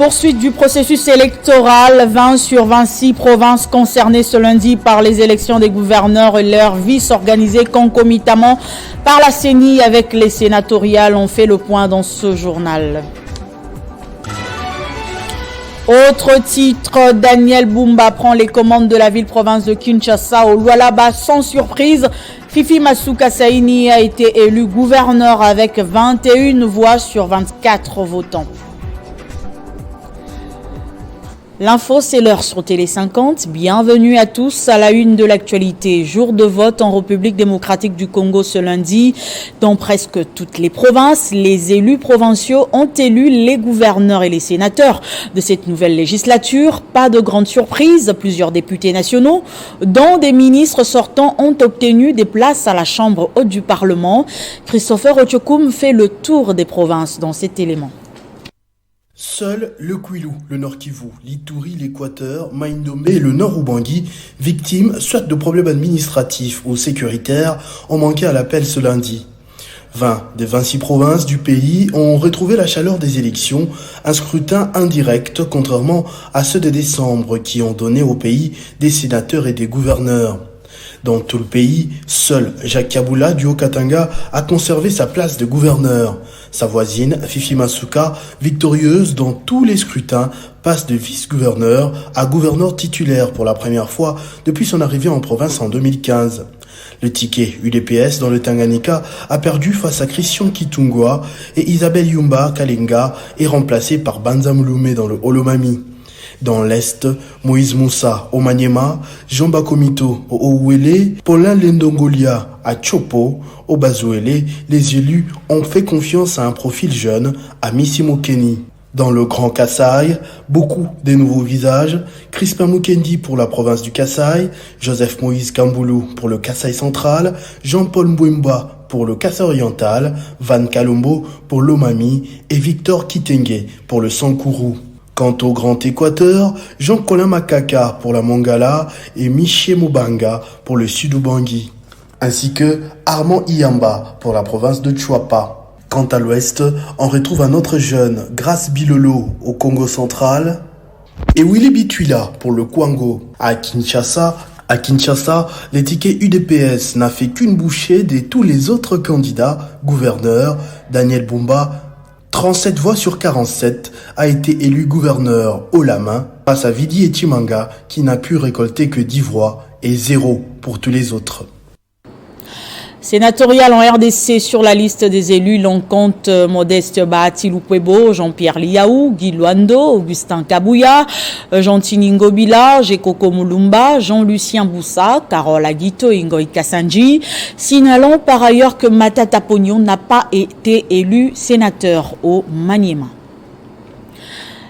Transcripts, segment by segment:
Poursuite du processus électoral, 20 sur 26 provinces concernées ce lundi par les élections des gouverneurs et leurs vices organisées concomitamment par la CENI avec les sénatoriales. On fait le point dans ce journal. Autre titre, Daniel Bumba prend les commandes de la ville-province de Kinshasa au Lualaba sans surprise. Fifi Masuka Saini a été élu gouverneur avec 21 voix sur 24 votants. L'info, c'est l'heure sur Télé 50. Bienvenue à tous à la une de l'actualité. Jour de vote en République démocratique du Congo ce lundi. Dans presque toutes les provinces, les élus provinciaux ont élu les gouverneurs et les sénateurs de cette nouvelle législature. Pas de grande surprise. Plusieurs députés nationaux, dont des ministres sortants, ont obtenu des places à la Chambre haute du Parlement. Christopher Ochokoum fait le tour des provinces dans cet élément. Seul le Kwilu, le Nord Kivu, l'Ituri, l'Équateur, Maïndomé et le Nord Ubangi, victimes soit de problèmes administratifs ou sécuritaires, ont manqué à l'appel ce lundi. 20 des 26 provinces du pays ont retrouvé la chaleur des élections, un scrutin indirect contrairement à ceux de décembre qui ont donné au pays des sénateurs et des gouverneurs. Dans tout le pays, seul Jacques Kabula du Haut-Katanga a conservé sa place de gouverneur. Sa voisine, Fifi Masuka, victorieuse dans tous les scrutins, passe de vice-gouverneur à gouverneur titulaire pour la première fois depuis son arrivée en province en 2015. Le ticket UDPS dans le Tanganyika a perdu face à Christian Kitungwa et Isabelle Yumba Kalenga est remplacé par Banza Mulume dans le Olomami. Dans l'Est, Moïse Moussa au Maniema, Jean Bakomito au Ouele, Paulin Lendongolia à Chopo, au Bazouele, les élus ont fait confiance à un profil jeune, à Missimo Kenny. Dans le Grand Kasaï, beaucoup de nouveaux visages, Crispin Mukendi pour la province du Kasaï, Joseph Moïse Kamboulou pour le Kasaï central, Jean-Paul Mbouimba pour le Kasaï oriental, Van Kalombo pour l'Omami et Victor Kitenge pour le Sankourou. Quant au Grand Équateur, Jean-Colin Makaka pour la Mongala et Miché Mubanga pour le Sud-Ubangi, ainsi que Armand Iyamba pour la province de Chuapa. Quant à l'Ouest, on retrouve un autre jeune, Grace Bilolo au Congo central et Willy Bituila pour le Kwango. À Kinshasa, les tickets UDPS n'a fait qu'une bouchée de tous les autres candidats. Gouverneur, Daniel Bumba, 37 voix sur 47, a été élu gouverneur haut la main face à Vidi et Chimanga qui n'a pu récolter que 10 voix et 0 pour tous les autres. Sénatorial en RDC sur la liste des élus, l'on compte Modeste Bahati Lukwebo, Jean-Pierre Liaou, Guy Luando, Augustin Kabouya, Jean-Tini Ngobila, Jekoko Mulumba, Jean-Lucien Boussa, Carole Aguito et Ngoï Kassanji. Signalons par ailleurs que Matata Pognon n'a pas été élu sénateur au Maniema.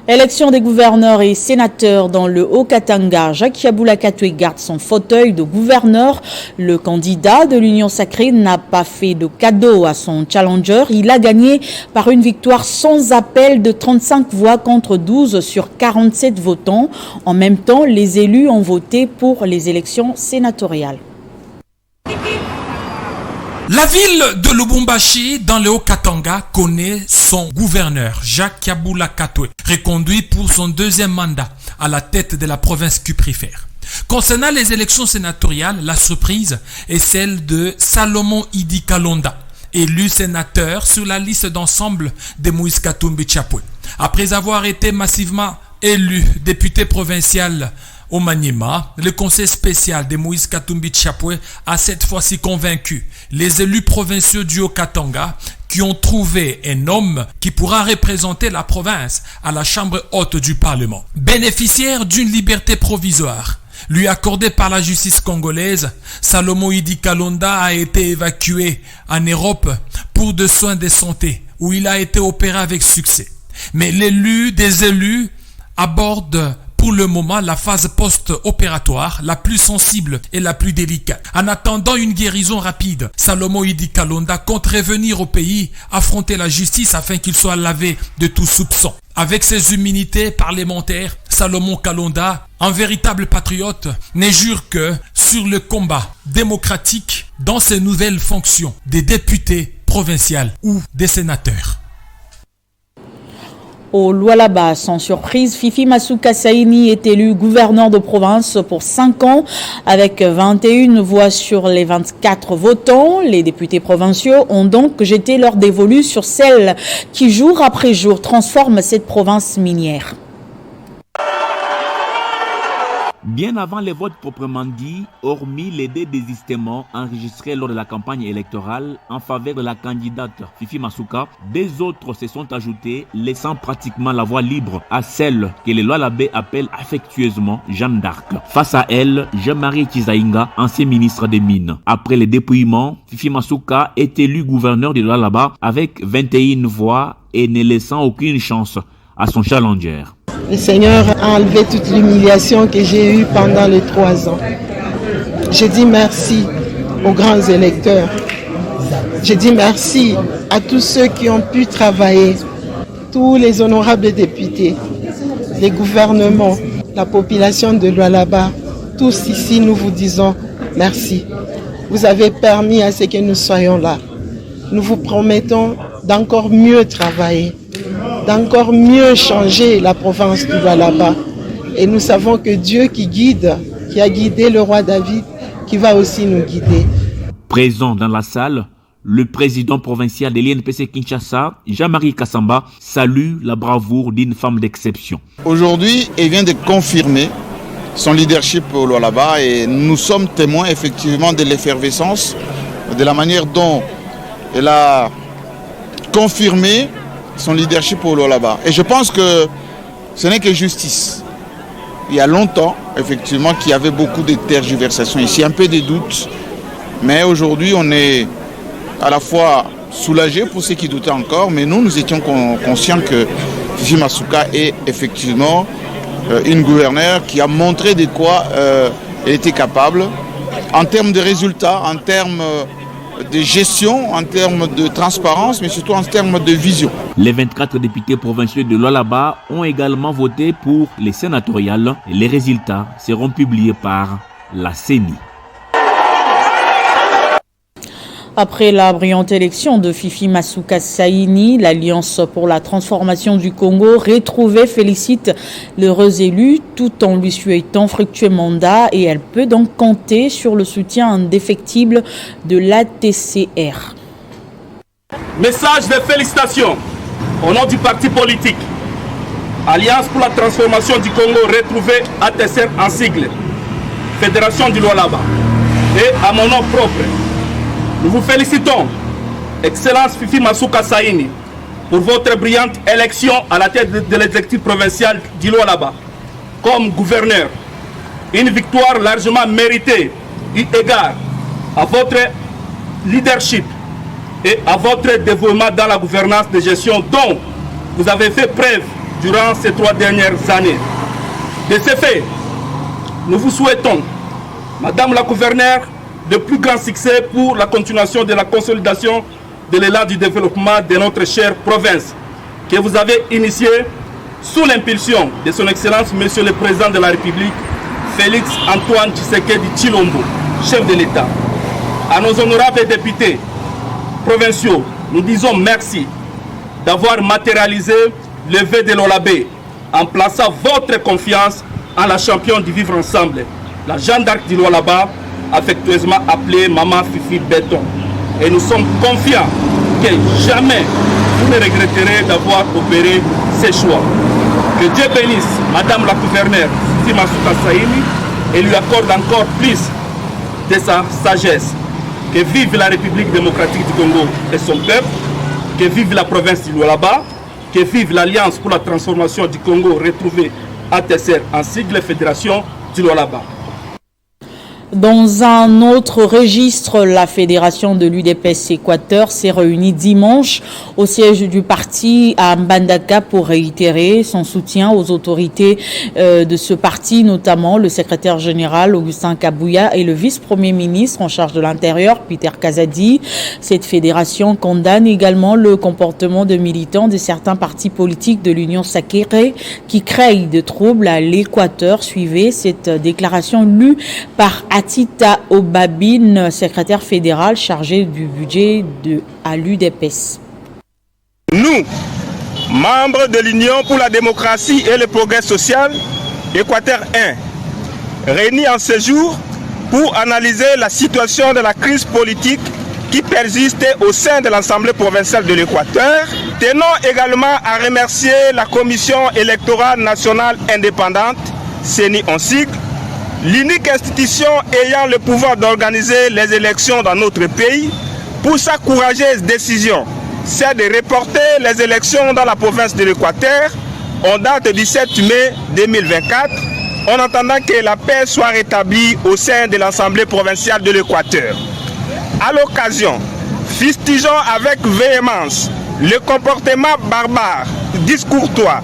Élection des gouverneurs et sénateurs dans le Haut-Katanga. Jacques Yaboula Katoué garde son fauteuil de gouverneur. Le candidat de l'Union sacrée n'a pas fait de cadeau à son challenger. Il a gagné par une victoire sans appel de 35 voix contre 12 sur 47 votants. En même temps, les élus ont voté pour les élections sénatoriales. La ville de Lubumbashi, dans le Haut-Katanga, connaît son gouverneur, Jacques Yaboula Katoué, reconduit pour son deuxième mandat à la tête de la province cuprifère. Concernant les élections sénatoriales, la surprise est celle de Salomon Idi Kalonda, élu sénateur sur la liste d'ensemble de Moïse Katumbi Chapwe. Après avoir été massivement élu député provincial au Maniema, le conseil spécial de Moïse Katumbi Chapwe a cette fois-ci convaincu les élus provinciaux du Haut-Katanga qui ont trouvé un homme qui pourra représenter la province à la chambre haute du Parlement. Bénéficiaire d'une liberté provisoire lui accordée par la justice congolaise, Salomon Idi Kalonda a été évacué en Europe pour des soins de santé où il a été opéré avec succès. Mais l'élu des élus aborde pour le moment la phase post-opératoire la plus sensible et la plus délicate. En attendant une guérison rapide, Salomon Idi Kalonda compte revenir au pays, affronter la justice afin qu'il soit lavé de tout soupçon. Avec ses immunités parlementaires, Salomon Kalonda, un véritable patriote, ne jure que sur le combat démocratique dans ses nouvelles fonctions des députés provinciaux ou des sénateurs. Au Lualaba, sans surprise, Fifi Masuka Saini est élu gouverneur de province pour 5 ans avec 21 voix sur les 24 votants. Les députés provinciaux ont donc jeté leur dévolu sur celle qui, jour après jour, transforme cette province minière. Bien avant les votes proprement dits, hormis les désistements enregistrés lors de la campagne électorale en faveur de la candidate Fifi Masuka, des autres se sont ajoutés, laissant pratiquement la voie libre à celle que les Lualabais appellent affectueusement Jeanne d'Arc. Face à elle, Jean-Marie Kizainga, ancien ministre des Mines. Après le dépouillement, Fifi Masuka est élu gouverneur de Lualaba avec 21 voix et ne laissant aucune chance à son challenger. Le Seigneur a enlevé toute l'humiliation que j'ai eue pendant les 3 ans. Je dis merci aux grands électeurs. Je dis merci à tous ceux qui ont pu travailler, tous les honorables députés, les gouvernements, la population de Lualaba. Tous ici, nous vous disons merci. Vous avez permis à ce que nous soyons là. Nous vous promettons d'encore mieux travailler, d'encore mieux changer la province du Lualaba. Et nous savons que Dieu qui a guidé le roi David, qui va aussi nous guider. Présent dans la salle, le président provincial de l'INPC Kinshasa, Jean-Marie Kassamba, salue la bravoure d'une femme d'exception. Aujourd'hui, elle vient de confirmer son leadership au Lualaba et nous sommes témoins effectivement de l'effervescence, de la manière dont elle a confirmé son leadership au Lualaba. Et je pense que ce n'est que justice. Il y a longtemps, effectivement, qu'il y avait beaucoup de tergiversations ici, un peu de doutes. Mais aujourd'hui, on est à la fois soulagés pour ceux qui doutaient encore, mais nous étions conscients que Fifi Masuka est effectivement une gouverneure qui a montré de quoi elle était capable en termes de résultats, en termes de gestion, en termes de transparence, mais surtout en termes de vision. Les 24 députés provinciaux de Lualaba ont également voté pour les sénatoriales et les résultats seront publiés par la CENI. Après la brillante élection de Fifi Masuka Saini, l'Alliance pour la transformation du Congo retrouvée félicite l'heureuse élue tout en lui souhaitant fructueux mandat et elle peut donc compter sur le soutien indéfectible de l'ATCR. Message de félicitations au nom du parti politique Alliance pour la transformation du Congo retrouvée ATCR en sigle, Fédération du Lualaba, et à mon nom propre. Nous vous félicitons, Excellence Fifi Masuka Saini, pour votre brillante élection à la tête de l'exécutif provincial du Lualaba comme gouverneur. Une victoire largement méritée, eu égard à votre leadership et à votre dévouement dans la gouvernance de gestion dont vous avez fait preuve durant ces 3 dernières années. De ce fait, nous vous souhaitons, Madame la gouverneure, de plus grands succès pour la continuation de la consolidation de l'élan du développement de notre chère province que vous avez initié sous l'impulsion de son Excellence Monsieur le Président de la République, Félix Antoine Tshisekedi Tshilombo, chef de l'État. À nos honorables députés provinciaux, nous disons merci d'avoir matérialisé le vœu de l'Olabé en plaçant votre confiance en la championne du vivre ensemble, la Jeanne d'Arc du Lualaba, affectueusement appelée Maman Fifi Béton. Et nous sommes confiants que jamais vous ne regretterez d'avoir opéré ces choix. Que Dieu bénisse Madame la gouverneure Fifi Masuka Saini et lui accorde encore plus de sa sagesse. Que vive la République démocratique du Congo et son peuple, que vive la province du Lualaba, que vive l'Alliance pour la transformation du Congo retrouvée ATCR en sigle Fédération du Lualaba. Dans un autre registre, la fédération de l'UDPS Équateur s'est réunie dimanche au siège du parti à Mbandaka pour réitérer son soutien aux autorités de ce parti, notamment le secrétaire général Augustin Kabouya et le vice-premier ministre en charge de l'Intérieur, Peter Kazadi. Cette fédération condamne également le comportement de militants de certains partis politiques de l'Union sacrée qui créent de troubles à l'Équateur. Suivez cette déclaration lue par Atita Obabine, secrétaire fédéral chargé du budget à l'UDPS. Nous, membre de l'Union pour la démocratie et le progrès social, Équateur 1, réunis en ce jour pour analyser la situation de la crise politique qui persiste au sein de l'Assemblée provinciale de l'Équateur. Tenons également à remercier la Commission électorale nationale indépendante, CENI en sigle, l'unique institution ayant le pouvoir d'organiser les élections dans notre pays, pour sa courageuse décision, c'est de reporter les élections dans la province de l'Équateur en date du 7 mai 2024, en attendant que la paix soit rétablie au sein de l'Assemblée provinciale de l'Équateur. À l'occasion, fustigeons avec véhémence le comportement barbare, discourtois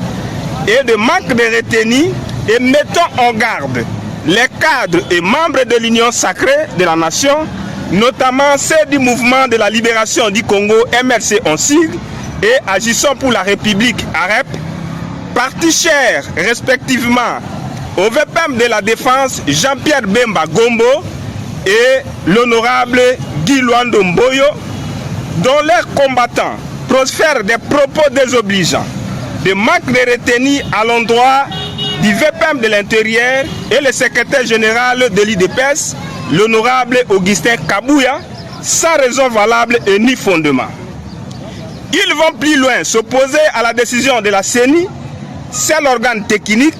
et de manque de retenue et mettons en garde les cadres et membres de l'Union sacrée de la nation, notamment ceux du mouvement de la libération du Congo, MLC en sigle, et agissons pour la République arabe, parti cher respectivement au VPM de la Défense Jean-Pierre Bemba Gombo et l'honorable Guy Luando Mboyo, dont leurs combattants prospèrent des propos désobligeants, de manque de retenue à l'endroit du VPM de l'Intérieur et le secrétaire général de l'IDPS, l'honorable Augustin Kabouya, sans raison valable et ni fondement. Ils vont plus loin, s'opposer à la décision de la CENI, c'est l'organe technique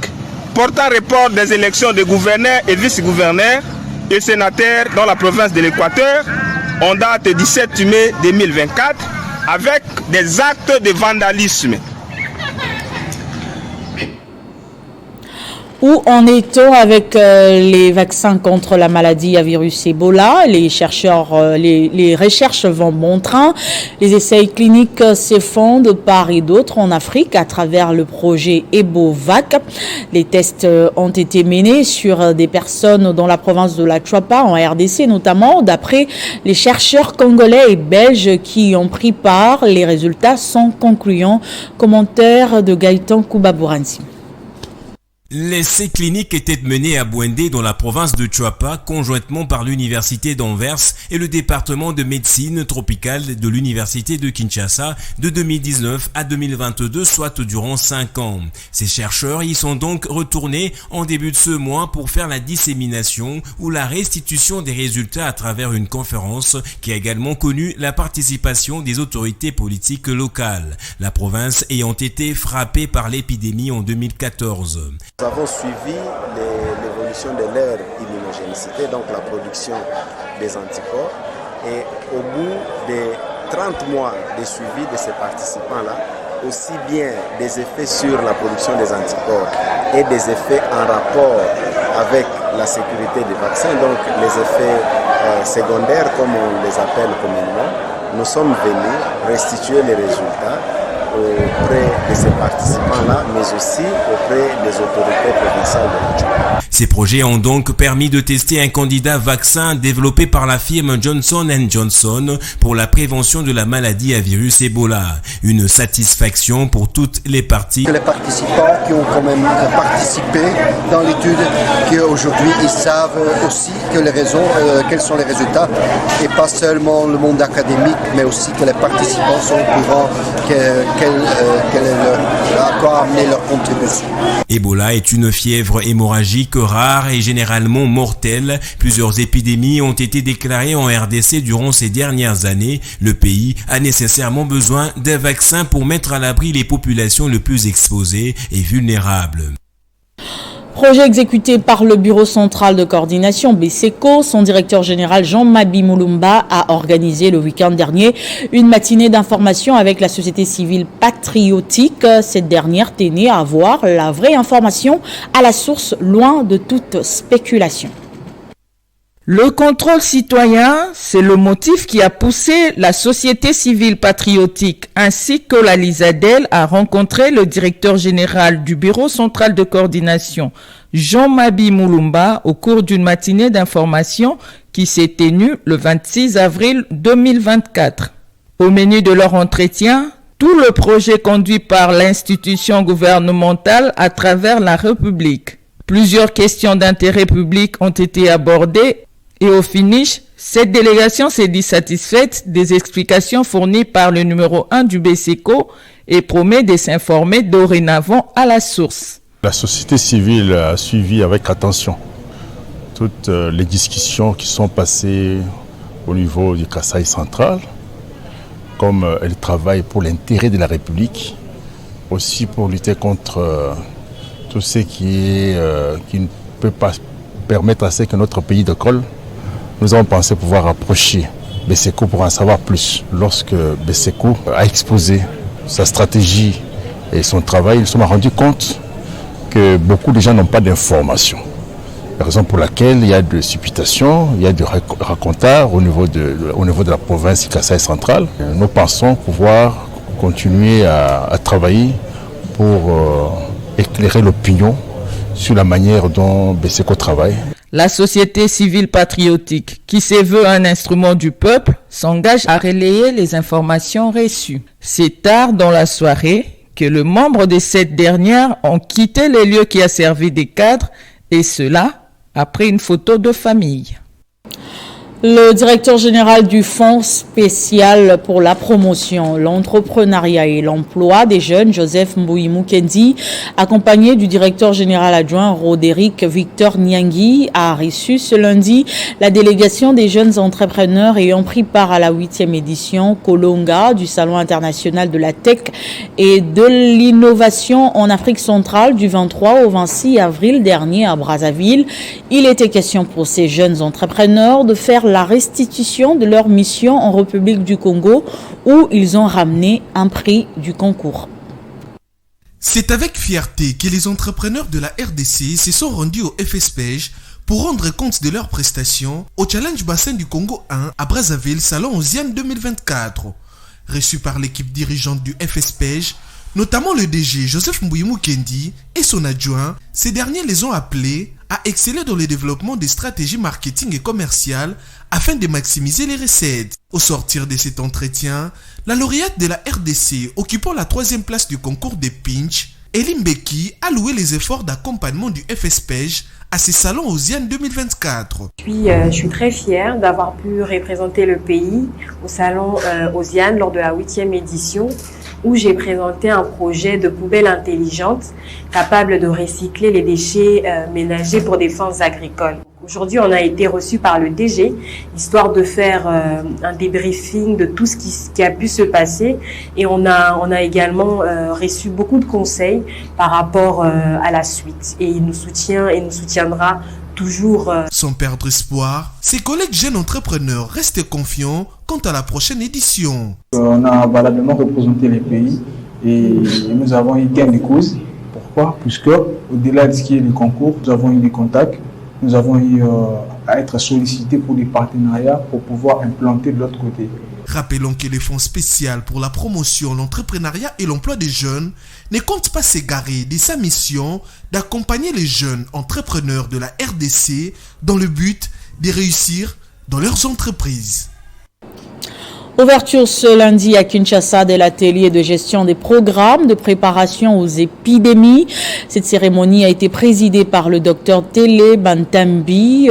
portant report des élections de gouverneurs et vice-gouverneurs et sénateurs dans la province de l'Équateur en date du 7 mai 2024 avec des actes de vandalisme. Où en est-on avec les vaccins contre la maladie à virus Ebola? Les recherches vont bon train. Les essais cliniques se font de part et d'autre en Afrique à travers le projet EboVac. Les tests ont été menés sur des personnes dans la province de la Chuapa, en RDC notamment, d'après les chercheurs congolais et belges qui ont pris part. Les résultats sont concluants. Commentaire de Gaëtan Koubabouransi. L'essai clinique était mené à Bouendé dans la province de Chuapa conjointement par l'université d'Anvers et le département de médecine tropicale de l'université de Kinshasa de 2019 à 2022, soit durant 5 ans. Ces chercheurs y sont donc retournés en début de ce mois pour faire la dissémination ou la restitution des résultats à travers une conférence qui a également connu la participation des autorités politiques locales, la province ayant été frappée par l'épidémie en 2014. Nous avons suivi l'évolution de leur immunogénicité, donc la production des anticorps. Et au bout de 30 mois de suivi de ces participants-là, aussi bien des effets sur la production des anticorps et des effets en rapport avec la sécurité des vaccins, donc les effets secondaires comme on les appelle communément, nous sommes venus restituer les résultats auprès de ces participants-là, mais aussi auprès des autorités provinciales de la Chuapa. Ces projets ont donc permis de tester un candidat vaccin développé par la firme Johnson & Johnson pour la prévention de la maladie à virus Ebola. Une satisfaction pour toutes les parties. Les participants qui ont quand même participé dans l'étude, qu'aujourd'hui ils savent aussi que quels sont les résultats, et pas seulement le monde académique, mais aussi que les participants sont au courant à quoi amener leur contribution. Ebola est une fièvre hémorragique rare et généralement mortelle. Plusieurs épidémies ont été déclarées en RDC durant ces dernières années. Le pays a nécessairement besoin d'un vaccin pour mettre à l'abri les populations les plus exposées et vulnérables. Projet exécuté par le Bureau central de coordination BCECO, son directeur général Jean-Mabi Moulumba a organisé le week-end dernier une matinée d'information avec la société civile patriotique. Cette dernière tenait à avoir la vraie information à la source, loin de toute spéculation. Le contrôle citoyen, c'est le motif qui a poussé la société civile patriotique ainsi que la Lisadel à rencontrer le directeur général du Bureau central de coordination, Jean-Mabi Moulumba, au cours d'une matinée d'information qui s'est tenue le 26 avril 2024. Au menu de leur entretien, tout le projet conduit par l'institution gouvernementale à travers la République. Plusieurs questions d'intérêt public ont été abordées. Et au finish, Cette délégation s'est dit satisfaite des explications fournies par le numéro 1 du BSECO et promet de s'informer dorénavant à la source. La société civile a suivi avec attention toutes les discussions qui sont passées au niveau du Kasaï central, comme elle travaille pour l'intérêt de la République, aussi pour lutter contre tout ce qui ne peut pas permettre à ce que notre pays décolle. Nous avons pensé pouvoir approcher BSECO pour en savoir plus. Lorsque BSECO a exposé sa stratégie et son travail, nous sommes rendus compte que beaucoup de gens n'ont pas d'informations. La raison pour laquelle il y a de supputations, il y a de racontars au niveau de la province Kasaï centrale. Nous pensons pouvoir continuer à travailler pour éclairer l'opinion sur la manière dont BSECO travaille. La société civile patriotique, qui se veut un instrument du peuple, s'engage à relayer les informations reçues. C'est tard dans la soirée que les membres de cette dernière ont quitté les lieux qui a servi de cadre, et cela après une photo de famille. Le directeur général du Fonds spécial pour la promotion, l'entrepreneuriat et l'emploi des jeunes, Joseph Mbouyi Mukendi, accompagné du directeur général adjoint Roderick Victor Nyangui, a reçu ce lundi la délégation des jeunes entrepreneurs ayant pris part à la 8e édition Kolonga du Salon international de la tech et de l'innovation en Afrique centrale du 23 au 26 avril dernier à Brazzaville. Il était question pour ces jeunes entrepreneurs de faire la restitution de leur mission en République du Congo où ils ont ramené un prix du concours. C'est avec fierté que les entrepreneurs de la RDC se sont rendus au FSPEJ pour rendre compte de leurs prestations au Challenge Bassin du Congo 1 à Brazzaville, Salon Oziane 2024. Reçus par l'équipe dirigeante du FSPEJ, notamment le DG Joseph Mbouyi Mukendi et son adjoint, ces derniers les ont appelés à exceller dans le développement des stratégies marketing et commerciales afin de maximiser les recettes. Au sortir de cet entretien, la lauréate de la RDC occupant la 3e place du concours des Pinch, Elie Mbeki, a loué les efforts d'accompagnement du FSPEJ à ces salons Oziane 2024. Je suis très fière d'avoir pu représenter le pays au salon Oziane lors de la 8e édition où j'ai présenté un projet de poubelle intelligente capable de recycler les déchets ménagers pour des fins agricoles. Aujourd'hui, on a été reçu par le DG, histoire de faire un débriefing de tout ce qui a pu se passer. Et on a également reçu beaucoup de conseils par rapport à la suite. Et il nous soutient et nous soutiendra toujours. Sans perdre espoir, ses collègues jeunes entrepreneurs restent confiants quant à la prochaine édition. On a valablement représenté les pays et nous avons eu gain de cause. Pourquoi? Puisque au-delà de ce qui est le concours, nous avons eu des contacts, nous avons eu à être sollicités pour des partenariats pour pouvoir implanter de l'autre côté. Rappelons que le Fonds spécial pour la promotion, l'entrepreneuriat et l'emploi des jeunes ne compte pas s'égarer de sa mission d'accompagner les jeunes entrepreneurs de la RDC dans le but de réussir dans leurs entreprises. Ouverture ce lundi à Kinshasa de l'atelier de gestion des programmes de préparation aux épidémies. Cette cérémonie a été présidée par le docteur Télé Bantambi,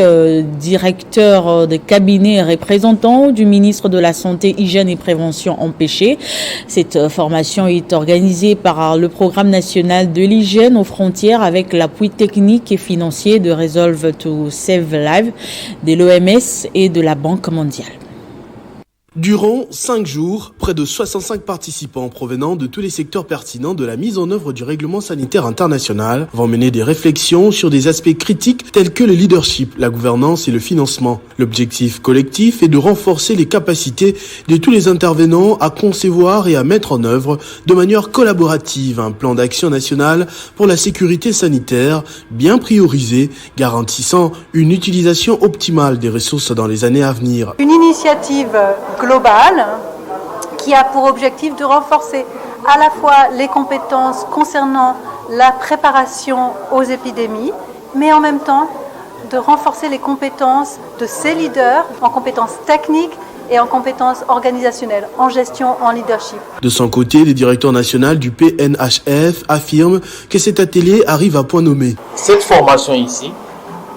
directeur de cabinet et représentant du ministre de la Santé, Hygiène et Prévention empêchée. Cette formation est organisée par le programme national de l'hygiène aux frontières avec l'appui technique et financier de Resolve to Save Lives, de l'OMS et de la Banque mondiale. Durant 5 jours, près de 65 participants provenant de tous les secteurs pertinents de la mise en œuvre du règlement sanitaire international vont mener des réflexions sur des aspects critiques tels que le leadership, la gouvernance et le financement. L'objectif collectif est de renforcer les capacités de tous les intervenants à concevoir et à mettre en œuvre de manière collaborative un plan d'action national pour la sécurité sanitaire bien priorisé, garantissant une utilisation optimale des ressources dans les années à venir. Une initiative globale qui a pour objectif de renforcer à la fois les compétences concernant la préparation aux épidémies, mais en même temps de renforcer les compétences de ces leaders en compétences techniques et en compétences organisationnelles, en gestion, en leadership. De son côté, le directeur national du PNHF affirme que cet atelier arrive à point nommé. Cette formation ici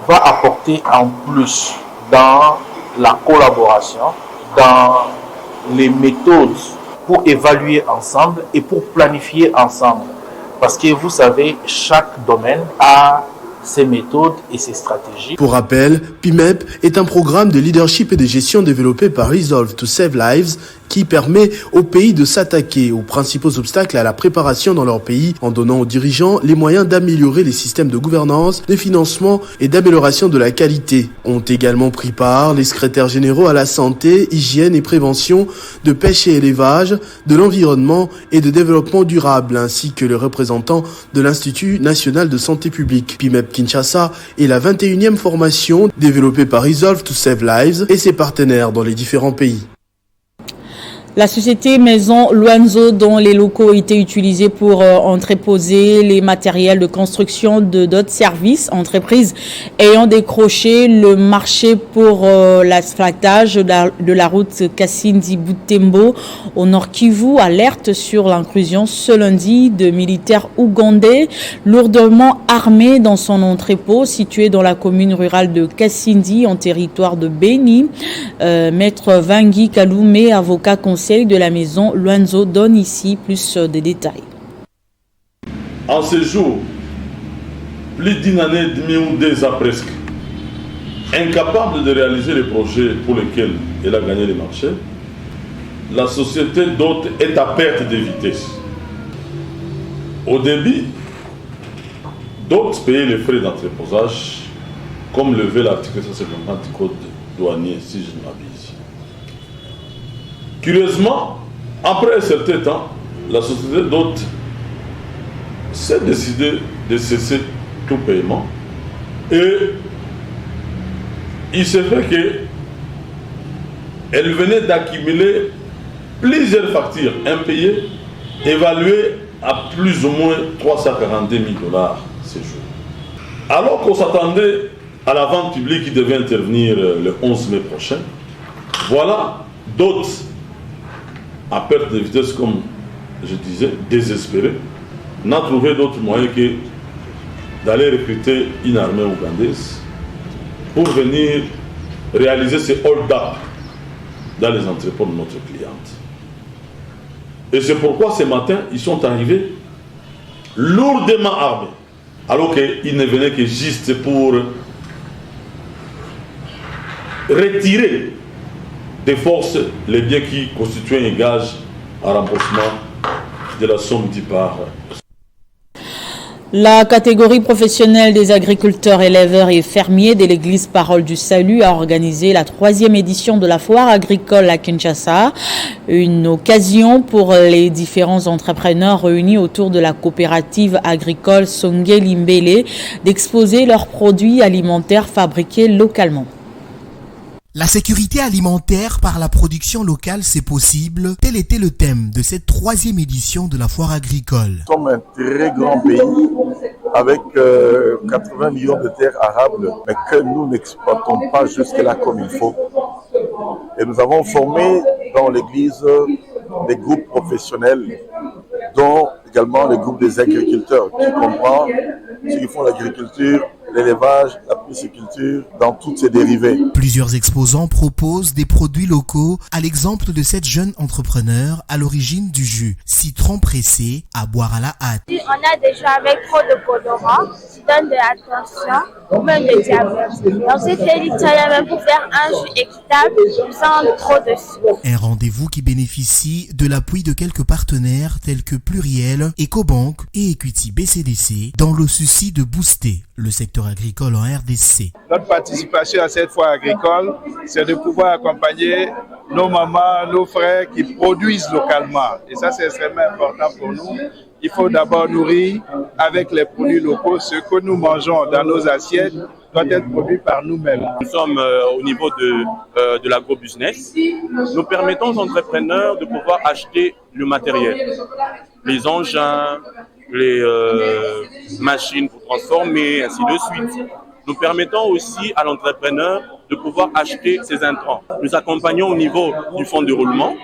va apporter en plus dans la collaboration dans les méthodes pour évaluer ensemble et pour planifier ensemble. Parce que vous savez, chaque domaine a ses méthodes et ses stratégies. Pour rappel, PIMEP est un programme de leadership et de gestion développé par Resolve to Save Lives qui permet aux pays de s'attaquer aux principaux obstacles à la préparation dans leur pays en donnant aux dirigeants les moyens d'améliorer les systèmes de gouvernance, de financement et d'amélioration de la qualité. Ont également pris part les secrétaires généraux à la santé, hygiène et prévention, de pêche et élevage, de l'environnement et de développement durable, ainsi que les représentants de l'Institut national de santé publique. PIMEP Kinshasa est la 21e formation développée par Resolve to Save Lives et ses partenaires dans les différents pays. La société Maison Luanzo, dont les locaux étaient utilisés pour entreposer les matériels de construction de d'autres services, entreprises ayant décroché le marché pour l'asphaltage de la route Kasindi-Butembo au Nord Kivu, alerte sur l'inclusion ce lundi de militaires ougandais lourdement armés dans son entrepôt situé dans la commune rurale de Kasindi en territoire de Beni. Maître Vangui Kaloumé, avocat conseiller de la maison Luanzo, donne ici plus de détails. En ce jour, plus d'une année et demie ou 2 ans presque, incapable de réaliser les projets pour lesquels elle a gagné les marchés, la société DOT est à perte de vitesse. Au début, DOT payait les frais d'entreposage, comme le veut l'article 150 du Code douanier, si je ne m'abuse. Curieusement, après un certain temps, la société DOT s'est décidée de cesser tout paiement et il s'est fait qu'elle venait d'accumuler plusieurs factures impayées évaluées à plus ou moins 342 000 $ ces jours. Alors qu'on s'attendait à la vente publique qui devait intervenir le 11 mai prochain, voilà DOT à perte de vitesse, comme je disais, désespéré, n'a trouvé d'autre moyen que d'aller recruter une armée ougandaise pour venir réaliser ces hold-up dans les entrepôts de notre cliente. Et c'est pourquoi ce matin, ils sont arrivés lourdement armés, alors qu'ils ne venaient que juste pour retirer des forces les biens qui constituaient un gage à remboursement de la somme due par. La catégorie professionnelle des agriculteurs, éleveurs et fermiers de l'Église Parole du Salut a organisé la 3e édition de la foire agricole à Kinshasa, une occasion pour les différents entrepreneurs réunis autour de la coopérative agricole Songé Limbele d'exposer leurs produits alimentaires fabriqués localement. La sécurité alimentaire par la production locale, c'est possible. Tel était le thème de cette 3e édition de la foire agricole. Nous sommes un très grand pays avec 80 millions de terres arables, mais que nous n'exploitons pas jusque-là comme il faut. Et nous avons formé dans l'église des groupes professionnels, dont également le groupe des agriculteurs, qui comprend ceux qui font l'agriculture, l'élevage, la pisciculture, dans toutes ses dérivés. Plusieurs exposants proposent des produits locaux, à l'exemple de cette jeune entrepreneur à l'origine du jus citron pressé à boire à la hâte. On a déjà avec trop de colorants, qui donne de l'attention, ou même de diabète. On s'est fait l'Italien même pour faire un jus équitable sans trop de sucre. Un rendez-vous qui bénéficie de l'appui de quelques partenaires tels que Pluriel, EcoBank et Equity BCDC dans le souci de booster le secteur agricole en RDC. Notre participation à cette foire agricole, c'est de pouvoir accompagner nos mamans, nos frères qui produisent localement. Et ça, c'est extrêmement important pour nous. Il faut d'abord nourrir avec les produits locaux. Ce que nous mangeons dans nos assiettes doit être produit par nous-mêmes. Nous sommes au niveau de l'agro-business. Nous permettons aux entrepreneurs de pouvoir acheter le matériel, les engins, les machines pour transformer, ainsi de suite. Nous permettons aussi à l'entrepreneur de pouvoir acheter ses intrants. Nous accompagnons au niveau du fonds de roulement.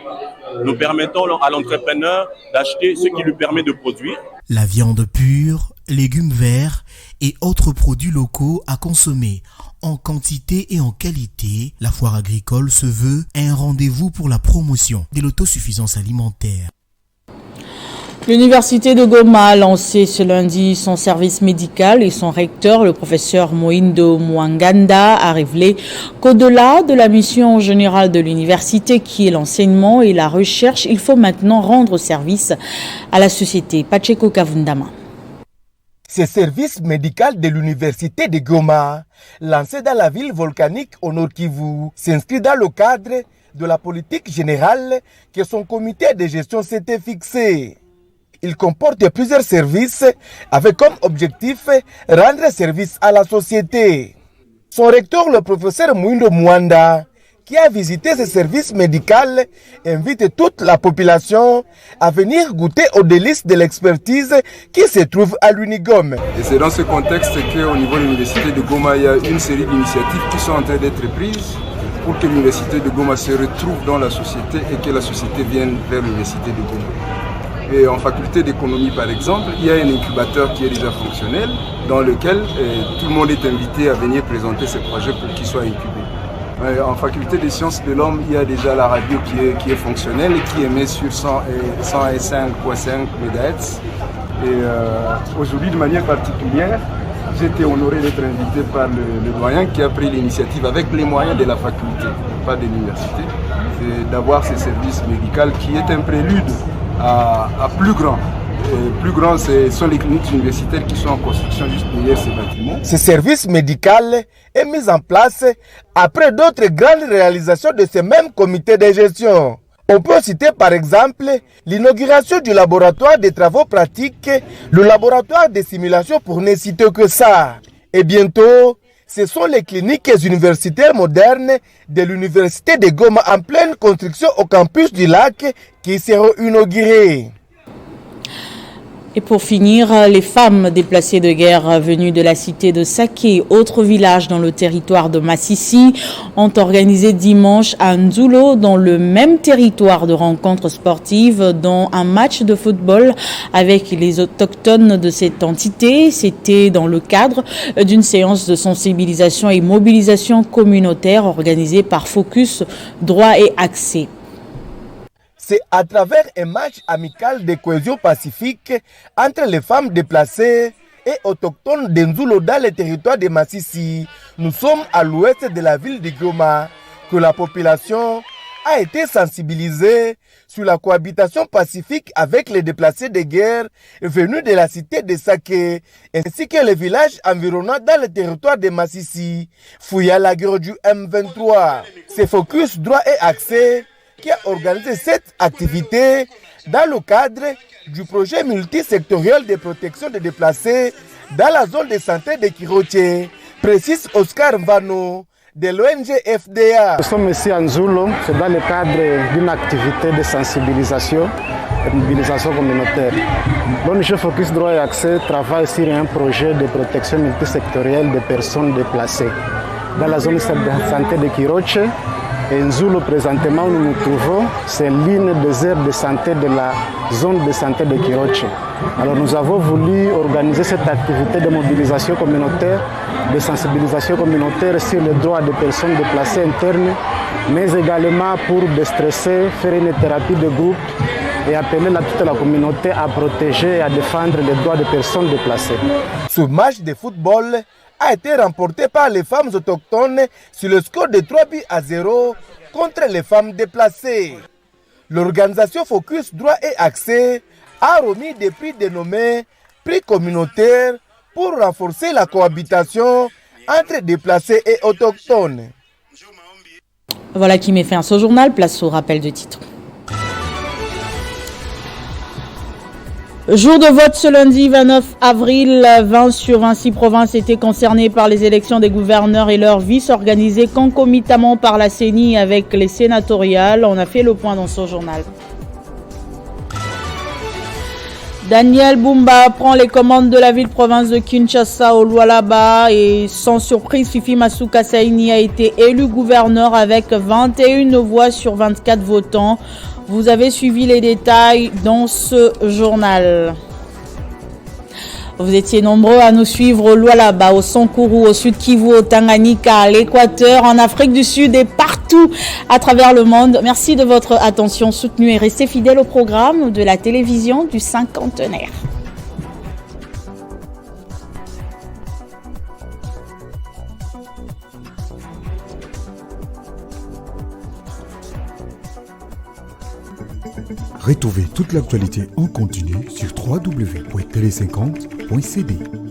Nous permettons à l'entrepreneur d'acheter ce qui lui permet de produire. La viande pure, légumes verts et autres produits locaux à consommer en quantité et en qualité, la foire agricole se veut un rendez-vous pour la promotion de l'autosuffisance alimentaire. L'Université de Goma a lancé ce lundi son service médical et son recteur, le professeur Moindo Mwanganda, a révélé qu'au-delà de la mission générale de l'université qui est l'enseignement et la recherche, il faut maintenant rendre service à la société. Pacheco Kavundama. Ce service médical de l'Université de Goma, lancé dans la ville volcanique au Nord Kivu, s'inscrit dans le cadre de la politique générale que son comité de gestion s'était fixé. Il comporte plusieurs services avec comme objectif rendre service à la société. Son recteur, le professeur Mwindo Mwanda, qui a visité ce service médical, invite toute la population à venir goûter aux délices de l'expertise qui se trouve à l'Unigom. Et c'est dans ce contexte qu'au niveau de l'Université de Goma, il y a une série d'initiatives qui sont en train d'être prises pour que l'Université de Goma se retrouve dans la société et que la société vienne vers l'Université de Goma. Et en faculté d'économie, par exemple, il y a un incubateur qui est déjà fonctionnel, dans lequel tout le monde est invité à venir présenter ses projets pour qu'ils soient incubés. En faculté des sciences de l'homme, il y a déjà la radio qui est fonctionnelle et qui émet sur 105.5 MHz. Et aujourd'hui, de manière particulière, j'ai été honoré d'être invité par le doyen qui a pris l'initiative avec les moyens de la faculté, pas de l'université, d'avoir ce service médical qui est un prélude à plus grand. Plus grand, ce sont les cliniques universitaires qui sont en construction juste derrière ces bâtiments. Ce service médical est mis en place après d'autres grandes réalisations de ce même comité de gestion. On peut citer par exemple l'inauguration du laboratoire des travaux pratiques, le laboratoire de simulation pour ne citer que ça. Et bientôt, ce sont les cliniques universitaires modernes de l'Université de Goma en pleine construction au campus du lac qui seront inaugurées. Et pour finir, les femmes déplacées de guerre venues de la cité de Saké, autre village dans le territoire de Massissi, ont organisé dimanche à Nzulo, dans le même territoire de rencontres sportives, dont un match de football avec les autochtones de cette entité. C'était dans le cadre d'une séance de sensibilisation et mobilisation communautaire organisée par Focus Droit et Accès. C'est à travers un match amical de cohésion pacifique entre les femmes déplacées et autochtones de Nzulo dans le territoire de Massissi. Nous sommes à l'ouest de la ville de Goma, que la population a été sensibilisée sur la cohabitation pacifique avec les déplacés de guerre venus de la cité de Saké, ainsi que les villages environnants dans le territoire de Massissi, fouillés à la guerre du M23. C'est Focus Droit et Accès qui a organisé cette activité dans le cadre du projet multisectoriel de protection des déplacés dans la zone de santé de Kiroche, précise Oscar Mvano de l'ONG FDA. Nous sommes ici à Nzulo, c'est dans le cadre d'une activité de sensibilisation et de mobilisation communautaire. L'ONG Focus Droit et Accès travaille sur un projet de protection multisectorielle des personnes déplacées dans la zone de santé de Kiroche. Et Nzulo, présentement, où nous nous trouvons, c'est l'une des aires de santé de la zone de santé de Kiroche. Alors nous avons voulu organiser cette activité de mobilisation communautaire, de sensibilisation communautaire sur les droits des personnes déplacées internes, mais également pour déstresser, faire une thérapie de groupe et appeler toute la communauté à protéger et à défendre les droits des personnes déplacées. Ce match de football a été remporté par les femmes autochtones sur le score de 3-0 contre les femmes déplacées. L'organisation Focus Droit et Accès a remis des prix dénommés prix communautaires pour renforcer la cohabitation entre déplacés et autochtones. Voilà qui met fin à ce journal. Place au rappel de titres. Jour de vote ce lundi 29 avril, 20 sur 26 provinces étaient concernées par les élections des gouverneurs et leurs vices organisées concomitamment par la CENI avec les sénatoriales. On a fait le point dans ce journal. Daniel Bumba prend les commandes de la ville-province de Kinshasa au Lualaba et sans surprise, Fifi Masuka Saini a été élu gouverneur avec 21 voix sur 24 votants. Vous avez suivi les détails dans ce journal. Vous étiez nombreux à nous suivre au Lualaba, au Sankuru, au Sud Kivu, au Tanganyika, à l'Équateur, en Afrique du Sud et partout à travers le monde. Merci de votre attention soutenue et restez fidèles au programme de la télévision du cinquantenaire. Retrouvez toute l'actualité en continu sur www.tele50.cd.